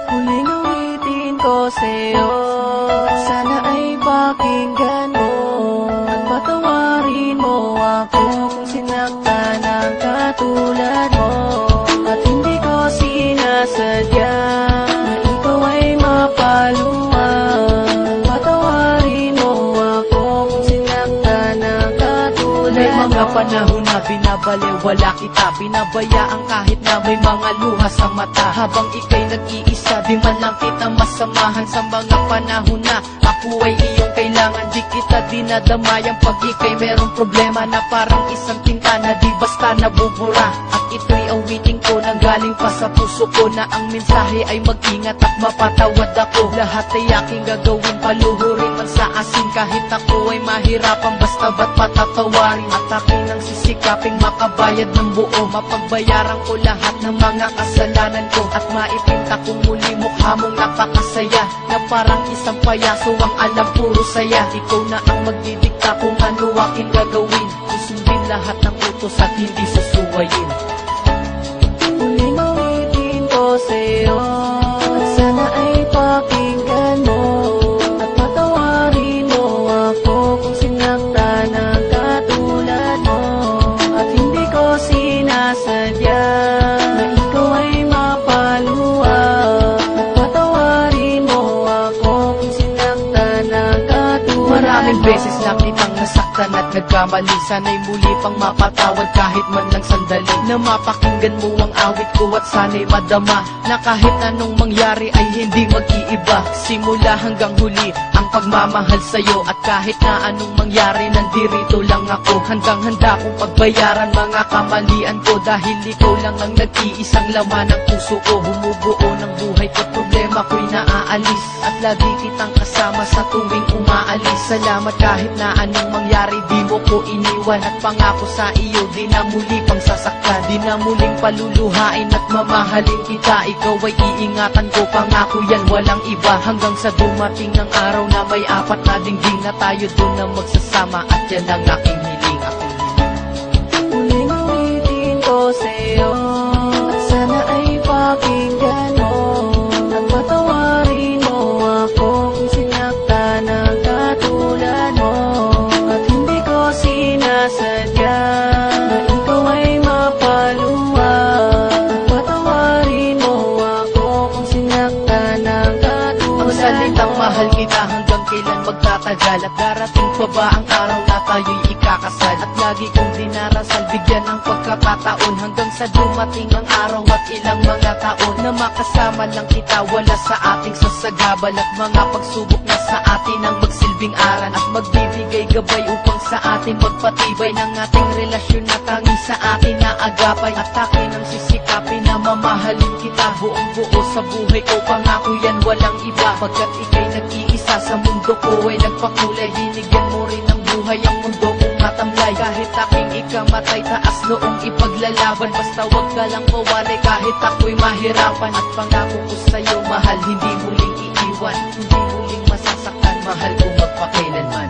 Muling awitin ko sa'yo, at sana ay pakinggan mo, at patawarin mo ako kung sinaktan ang katulad mo. At hindi ko sinasadya na ikaw ay mapaluan, patawarin mo ako kung sinaktan ang katulad mo. May mga panahon na binabaliwala kita, pinabayaan kahit na may mga luha sa mata. Habang ika'y nag-iisa, di man lang kita masamahan. Sa mga panahon na ako ay iyong kailangan, di kita dinadamayang pag ika'y merong problema na parang isang tinta na di basta nabubura. At ito'y awitin ko nang galing pa sa puso ko, na ang mensahe ay mag-ingat at mapatawad ako. Lahat ay aking gagawin, paluhurin man sa asin, kahit ako ay mahirapan, basta ba't patatawarin. At aking nang sisikaping makabayad ng buo, mapagbayaran ko lahat ng mga kasalanan ko, at maipinta ko muli mukha mong napakasaya, na parang isang payaso ang alam puro saya. Ikaw na ang magdidikta kung ano aking gagawin, susundin lahat ng utos at hindi susuwayin. Muling awitin ko sa'yo, at sana ay pakinggan mo, at patawarin mo ako kung sinaktan ang katulad mo. At hindi ko sinasadya na ikaw ay mapaluan, at patawarin mo ako kung sinaktan ang katulad mo. Maraming beses na kitang nasaktan at nagkamali, sana'y muli pang mapatawad kahit man lang sandali, na mapakinggan mo ang awit ko at sana'y madama na kahit anong mangyari ay hindi mag-iiba. Simula hanggang huli ang pagmamahal sa'yo, at kahit na anong mangyari nandirito lang ako, hanggang handa kong pagbayaran mga kamalian ko, dahil ikaw lang ang nag-iisang laman ng puso ko. Bumubuo ng buhay ko, problema ko'y naaalis, at lagi kitang kasama sa tuwing umaalis. Salamat kahit na anong mangyari, di mo ko iniwan, at pangako sa iyo di na muli pang sasaktan, di na muling paluluhain at mamahalin kita. Ikaw ay iingatan ko, pangako yan walang iba, hanggang sa dumating ang araw na may apat na dingding, na tayo dun na magsasama, at yan ang aking hiling, aking hiling. Muling awitin ko sa'yo, at sana ay pakinggan mo, at patawarin mo ako kung sinaktan ang katulad mo. At hindi ko sinasadya na ikaw ay mapaluan, at patawarin mo ako kung sinaktan ang katulad mo. Ang salitang mahal kita hanggang kailan magtatagal, at darating pa ba ang araw na tayo'y ikakasal? At lagi kong dinarasal, bigyan ng pagkakataon, hanggang sa dumating ang araw at ilang mga taon, na makasama lang kita, wala sa ating sasagabal, at mga pagsubok na sa atin ang magsilbing aral, at magbibigay gabay upang sa atin magpatibay ng ating relasyon na tanging sa atin na agapay. At akin ang sisikapin na mamahalin kita buong buo sa buhay ko, pangako yan walang iba, pagkat ika'y nag-iisa sa mundo ko ay nagpakulay. Binigyan mo rin ng buhay ang mundo kong matamlay, kahit aking ikamatay, taas noong ipaglalaban, basta wag ka lang mawalay kahit ako'y mahirapan. At pangako ko sa'yo mahal, hindi muling iiwan, hindi muling masasaktan, mahal ko magpakailanman.